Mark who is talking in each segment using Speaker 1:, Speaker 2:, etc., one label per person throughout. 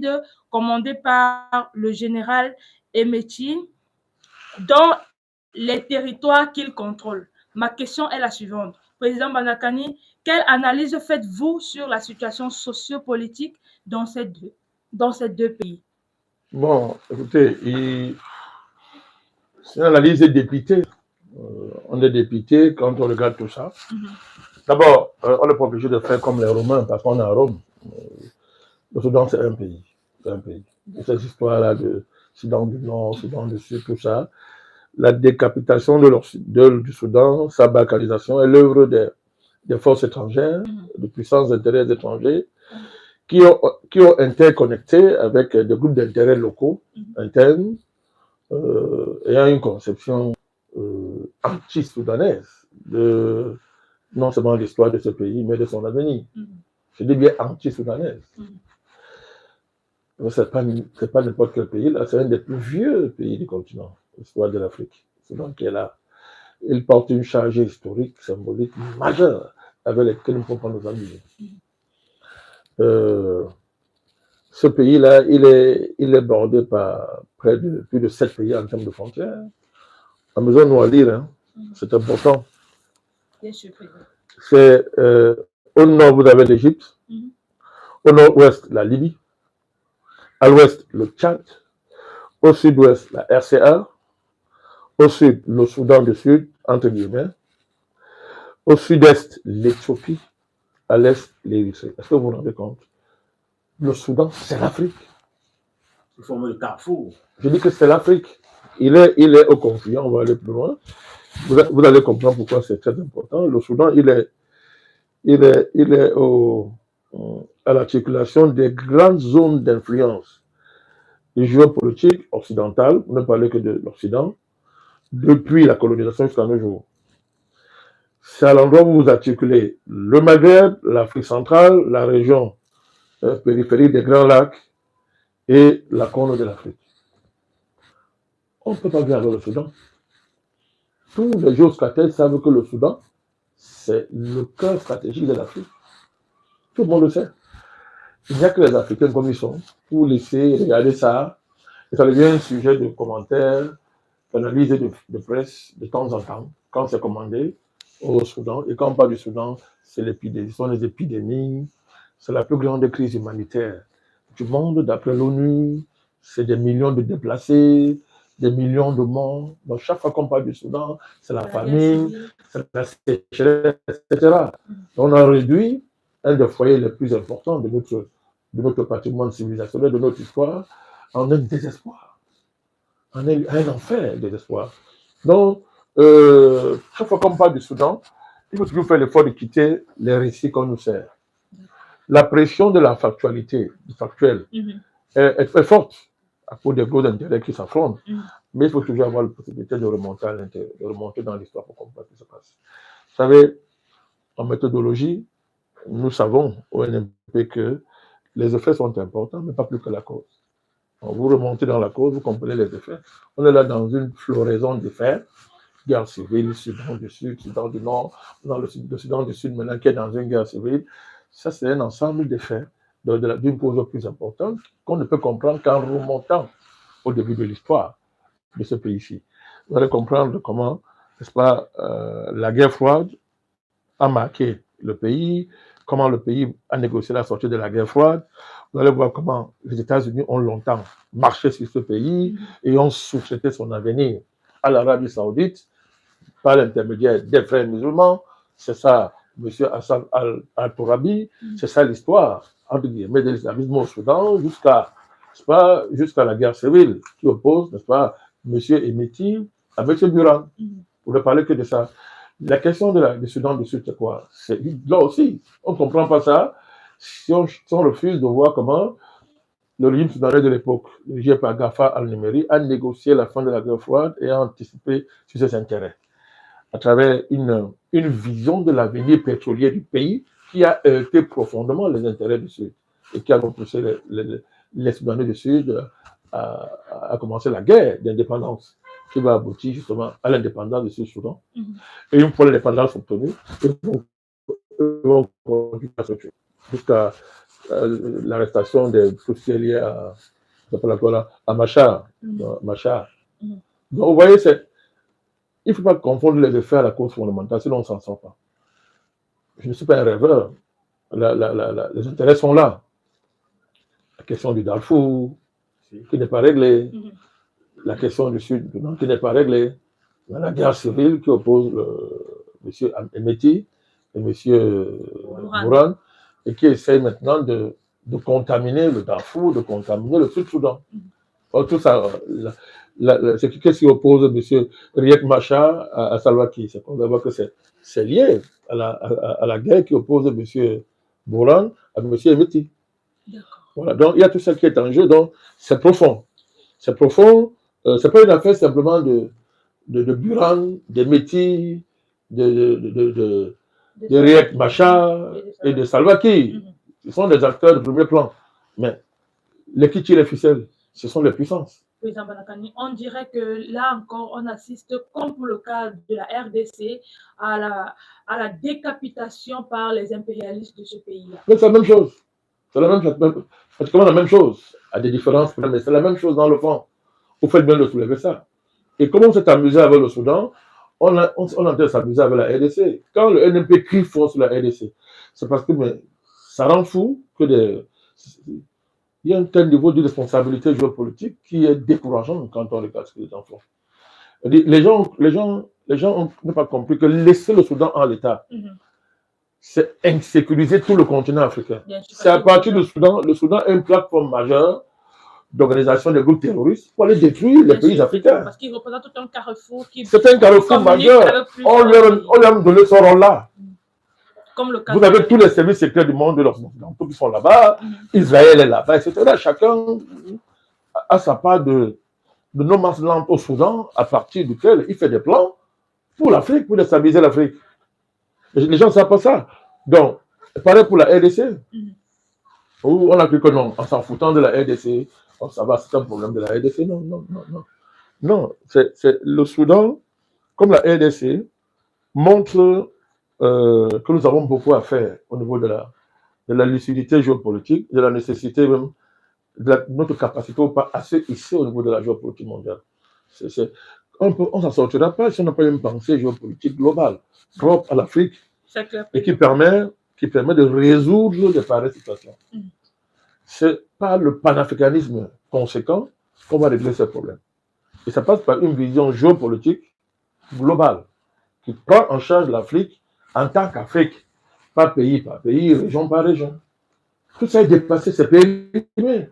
Speaker 1: Sud commandée par le général Emeti dans les territoires qu'il contrôle. Ma question est la suivante. Président Banakani, quelle analyse faites-vous sur la situation sociopolitique dans ces deux pays?
Speaker 2: Bon, écoutez, c'est une analyse des députés. On est député quand on regarde tout ça. D'abord, on n'est pas obligé de faire comme les Romains parce qu'on est à Rome. Le Soudan, c'est un pays. C'est un pays. Et cette histoire-là de Soudan du Nord, Soudan du Sud, tout ça, la décapitation du Soudan, sa balkanisation est l'œuvre des forces étrangères, de puissants intérêts étrangers, qui ont interconnecté avec des groupes d'intérêts locaux, internes, ayant une conception anti-soudanaise de non seulement l'histoire de ce pays, mais de son avenir. Je dis bien anti-soudanaise. Ce n'est pas n'importe quel pays, là, c'est un des plus vieux pays du continent, l'histoire de l'Afrique. Soudan qui est là. Il porte une charge historique, symbolique majeure, avec laquelle nous ne pouvons pas nous amuser. Ce pays-là, il est bordé par plus de 7 pays en termes de frontières. À mesure de lire, hein, c'est important. C'est au nord, vous avez l'Égypte, au nord-ouest, la Libye, à l'ouest, le Tchad, au sud-ouest, la RCA, au sud, le Soudan du Sud, entre guillemets, au sud-est, l'Éthiopie, à l'est, l'Érythrée. Est-ce que vous vous rendez compte? Le Soudan, c'est l'Afrique.
Speaker 3: Il forme le carrefour.
Speaker 2: Je dis que c'est l'Afrique. Il est au conflit, on va aller plus loin. Vous allez comprendre pourquoi c'est très important. Le Soudan, il est à l'articulation des grandes zones d'influence du géopolitique occidental, on ne parle que de l'Occident, depuis la colonisation jusqu'à nos jours. C'est à l'endroit où vous articulez le Maghreb, l'Afrique centrale, la région périphérique des Grands Lacs et la Corne de l'Afrique. On ne peut pas vivre avec le Soudan. Tous les géostratèges savent que le Soudan, c'est le cœur stratégique de l'Afrique. Tout le monde le sait. Il n'y a que les Africains comme ils sont pour laisser regarder ça. Et ça devient un sujet de commentaires, d'analyse de presse de temps en temps, quand c'est commandé au Soudan. Et quand on parle du Soudan, ce sont les épidémies, c'est la plus grande crise humanitaire du monde, d'après l'ONU. C'est des millions de déplacés, des millions de morts. Donc chaque fois qu'on parle du Soudan, c'est la famine, c'est la sécheresse, etc. On a réduit un des foyers les plus importants de notre patrimoine civilisationnel, de notre histoire, en un désespoir, en un enfer désespoir. Donc, chaque fois qu'on parle du Soudan, il faut toujours faire l'effort de quitter les récits qu'on nous sert. La pression de la factualité, du factuel, est très forte à cause des gros intérêts qui s'affrontent. Mais il faut toujours avoir la possibilité de remonter à l'intérieur, de remonter dans l'histoire pour comprendre ce qui se passe. Vous savez, en méthodologie, nous savons au NMP que les effets sont importants, mais pas plus que la cause. Quand vous remontez dans la cause, vous comprenez les effets. On est là dans une floraison d'effets, guerre civile, Soudan du Sud, Soudan du Nord, dans le Soudan du Sud maintenant qui est dans une guerre civile. Ça, c'est un ensemble d'effets d'une cause plus importante qu'on ne peut comprendre qu'en remontant au début de l'histoire de ce pays-ci. Vous allez comprendre comment, n'est-ce pas, la guerre froide a marqué le pays, comment le pays a négocié la sortie de la guerre froide. Vous allez voir comment les États-Unis ont longtemps marché sur ce pays et ont sous-traité son avenir à l'Arabie Saoudite par l'intermédiaire des frères musulmans. C'est ça, M. Hassan al-Tourabi, c'est ça l'histoire, entre guillemets, de l'islamisme au Soudan jusqu'à la guerre civile qui oppose, n'est-ce pas, M. Emeti à M. Buran. Pour ne parler que de ça. La question du Soudan du Sud, c'est quoi? Là aussi, on ne comprend pas ça si on refuse de voir comment le régime soudanais de l'époque, dirigé par Gafa al-Nimeri, a négocié la fin de la guerre froide et a anticipé sur ses intérêts à travers une vision de l'avenir pétrolier du pays qui a heurté profondément les intérêts du Sud et qui a poussé les Soudanais du Sud à commencer la guerre d'indépendance qui va aboutir justement à l'indépendance du Sud-Soudan. Et une fois l'indépendance obtenue, ils vont continuer à se tuer jusqu'à l'arrestation de tout ce qui est lié à Machar. Machar. Donc, vous voyez, il ne faut pas confondre les effets à la cause fondamentale, sinon on ne s'en sort pas. Je ne suis pas un rêveur. Les intérêts sont là. La question du Darfour, qui n'est pas réglée. La question du Sud, qui n'est pas réglée. La guerre civile qui oppose M. Emeti et M. Bourhan, et qui essaye maintenant de contaminer le Darfour, de contaminer le Sud-Soudan. Tout ça, qu'est-ce qui oppose M. Riek Machar à Salva Kiir? C'est qu'on voit que c'est lié à la guerre qui oppose M. Bourhan à M. Emeti. Voilà, donc il y a tout ça qui est en jeu, donc c'est profond. C'est profond, c'est pas une affaire simplement de Bourhan, d'Emeti, de Riek Machar et de Salva Kiir. Ce sont des acteurs de premier plan. Mais les qui tirent les ficelles, ce sont les puissances.
Speaker 1: Président Banakani, on dirait que là encore, on assiste, comme pour le cas de la RDC, à la décapitation par les impérialistes de ce pays-là.
Speaker 2: Mais c'est la même chose. C'est pratiquement la même chose, à des différences, mais c'est la même chose dans le fond. Vous faites bien de soulever ça. Et comme on s'est amusé avec le Soudan, on est en train de s'amuser avec la RDC. Quand le NMP crie fort sur la RDC, c'est parce que ça rend fou que il y a un tel niveau de responsabilité géopolitique qui est décourageant quand on regarde ce que les gens font. Les gens n'ont pas compris que laisser le Soudan en l'état, c'est insécuriser tout le continent africain. C'est à partir du Soudan, le Soudan est une plateforme majeure d'organisation des groupes terroristes pour aller détruire les pays africains.
Speaker 1: Parce qu'il représente tout un carrefour qui...
Speaker 2: C'est un carrefour majeur. On lui a donné ce rôle-là. Vous avez tous les services secrets du monde de l'Occidentaux qui sont là-bas, Israël est là-bas, etc. Chacun a sa part de no man's land au Soudan, à partir duquel il fait des plans pour l'Afrique, pour déstabiliser l'Afrique. Les gens ne savent pas ça. Donc, pareil pour la RDC. Où on a cru que non, en s'en foutant de la RDC, ça va, c'est un problème de la RDC. Non, non, non, non. Non, c'est le Soudan, comme la RDC, montre que nous avons beaucoup à faire au niveau de la lucidité géopolitique, de la nécessité même, de notre capacité ou pas assez ici au niveau de la géopolitique mondiale. On ne s'en sortira pas si on n'a pas une pensée géopolitique globale, propre à l'Afrique, et qui permet de résoudre des pareilles situations. C'est par le panafricanisme conséquent qu'on va régler ces problèmes. Et ça passe par une vision géopolitique globale qui prend en charge l'Afrique en tant qu'Afrique, pas pays par pays, région par région. Tout ça est dépassé, c'est périmé.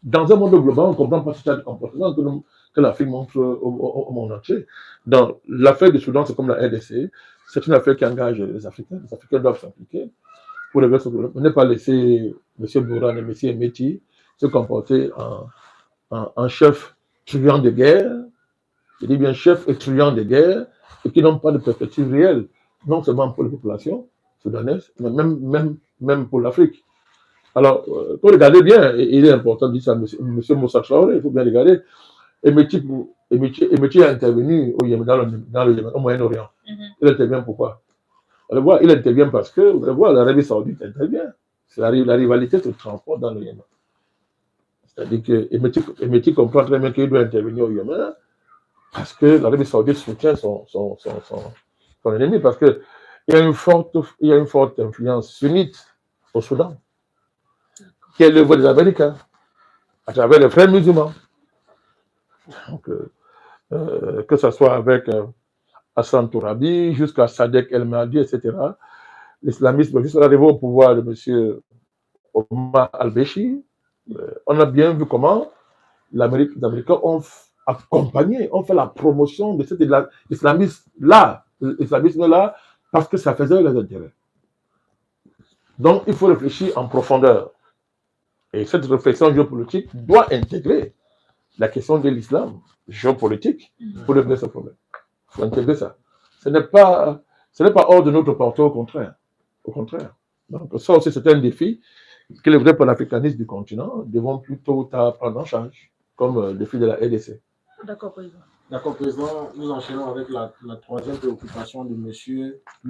Speaker 2: Dans un monde global, on ne comprend pas ce type de comportement que l'Afrique montre au monde entier. Dans l'affaire du Soudan, c'est comme la RDC, c'est une affaire qui engage les Africains. Les Africains doivent s'impliquer pour régler ce problème. On n'est pas laissé M. Bourhan et M. Emeti se comporter en chef truand de guerre, je dis bien chef et truand de guerre, et qui n'ont pas de perspective réelle, non seulement pour les populations soudanaises, mais même pour l'Afrique. Alors, pour regarder bien, il est important de dire ça à M. Moussa Traoré, il faut bien regarder. Emeti est intervenu au Yémen, dans le Yémen, au Moyen-Orient. Il intervient pourquoi? Il intervient parce que, vous allez voir, l'Arabie Saoudite intervient. La rivalité se transporte dans le Yémen. C'est-à-dire que Emeti comprend très bien qu'il doit intervenir au Yémen parce que l'Arabie Saoudite soutient son ennemi, parce qu'il y a une forte influence sunnite au Soudan, qui est l'œuvre des Américains, à travers les frères musulmans. Donc, que ce soit avec Hassan Tourabi, jusqu'à Sadek El Mahdi, etc. L'islamisme, jusqu'à l'arrivée au pouvoir de M. Omar al-Béchi, on a bien vu comment les Américains ont accompagné, ont fait la promotion de cet islamisme-là, parce que ça faisait les intérêts. Donc, il faut réfléchir en profondeur. Et cette réflexion géopolitique doit intégrer la question de l'islam géopolitique pour régler ce problème. Il faut intégrer ça. Ce n'est pas hors de notre portée, au contraire. Au contraire. Donc, ça aussi, c'est un défi que les vrais panafricanistes du continent devront plus tôt ou tard prendre en charge, comme le défi de la RDC.
Speaker 1: D'accord, président.
Speaker 3: D'accord, président. Nous enchaînons avec la troisième préoccupation de monsieur